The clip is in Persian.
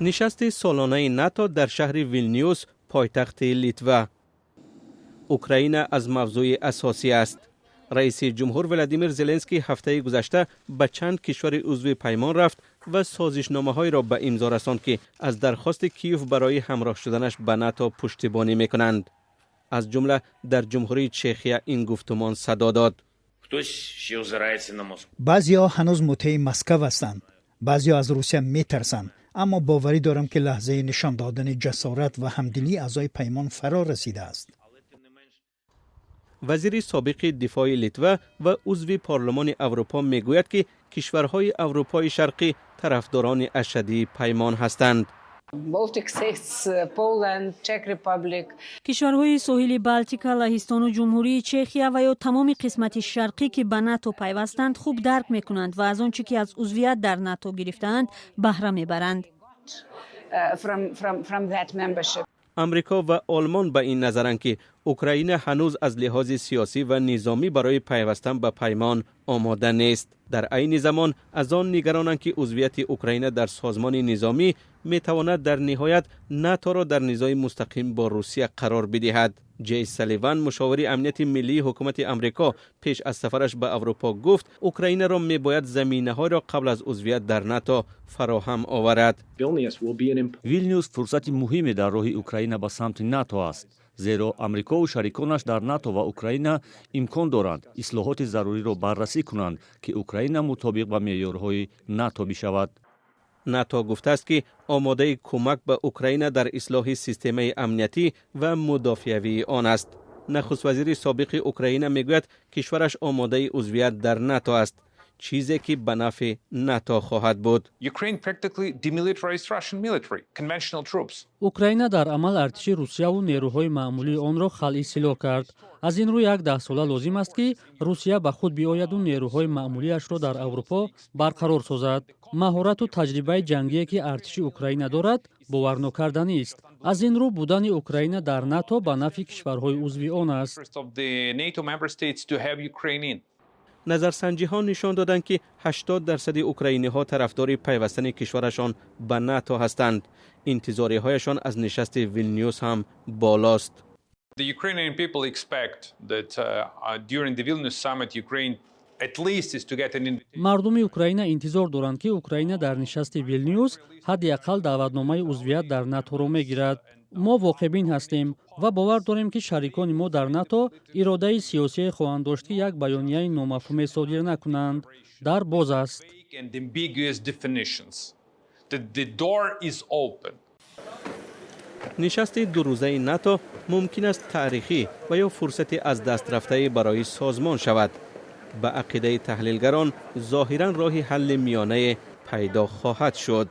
نشست سالانه ناتو در شهر ویلنیوس پایتخت لیتوا. اوکراین از موضوع اساسی است. رئیس جمهور ولادیمیر زلنسکی هفته گذشته به چند کشور عضو پیمان رفت و سازشنامه‌های را به امضا رساند که از درخواست کیف برای همراه شدنش به ناتو پشتیبانی می‌کنند. از جمله در جمهوری چخیه این گفتمان صدا داد. بعضی‌ها هنوز مطیع مسکو هستند. بعضی‌ها از روسیه می‌ترسند. اما باوری دارم که لحظه نشان دادن جسارت و همدلی اعضای پیمان فرا رسیده است. وزیر سابق دفاع لیتوا و عضو پارلمان اروپا میگوید که کشورهای اروپای شرقی طرفداران اشدی پیمان هستند. کشورهای ساحل بالتیکا، لهستان و جمهوری چخیه و یا تمام قسمت شرقی که به ناتو پیوستند خوب درک میکنند و از آنچه که از عضویت در ناتو گرفتند بهره میبرند. امریکا و آلمان به این نظرند که اوکراین هنوز از لحاظ سیاسی و نظامی برای پیوستن به پیمان آماده نیست. در عین زمان از آن نگرانند که عضویت اوکراین در سازمان نظامی میتواند در نهایت ناتو را در نزاع مستقیم با روسیه قرار بدهد. جی سالیوان، مشاور امنیت ملی حکومت امریکا، پیش از سفرش به اروپا گفت اوکراین را میباید زمینه‌ها را قبل از عضویت در ناتو فراهم آورد. ویلنیوس فرصت مهمی در راه اوکراین به سمت ناتو است. زیرا امریکا و شریکانش در ناتو و اوکراین امکان دارند اصلاحات ضروری را بررسی کنند که اوکراین مطابق با معیارهای ناتو بشود. ناتو گفته است که آماده کمک به اوکراین در اصلاح سیستم امنیتی و مدافعی آن است. نخست وزیر سابق اوکراین میگوید کشورش آماده عضویت در ناتو است، چیزی که به نفع ناتو خواهد بود. اوکراین در عمل ارتش روسیه و نیروهای معمولی آن را خلع سلاح کرد. از این رو 10 ساله لازم است که روسیه به خود بیاید و نیروهای معمولیش را در اروپا برقرار سازد. مهارت و تجربه جنگی که ارتش اوکراین دارد باور نکردنی است. از این رو بودن اوکراین در ناتو به نفع کشورهای عضو آن است. نظرسنجی ها نشان دادند که 80% اوکراینی ها طرفدار پیوستن کشورشان به ناتو هستند. انتظاری هایشان از نشست ویلنیوس هم بالاست. The Ukrainian people expect that during the Vilnius summit Ukraine at least is to get an مردم اوکراین انتظار دارند که اوکراین در نشست ویلنیوس حداقل دعوتنامه عضویت در ناتو را میگیرد. ما واقع‌بین هستیم و باور داریم که شریکان ما در ناتو اراده سیاسی خواهند داشت که یک بیانیه نامفهوم صادر نکنند. در باز است. نشست 2 روزه ناتو ممکن است تاریخی و یا فرصت از دست رفته برای سازمان شود. به عقیده تحلیلگران ظاهراً راه حل میانه پیدا خواهد شد.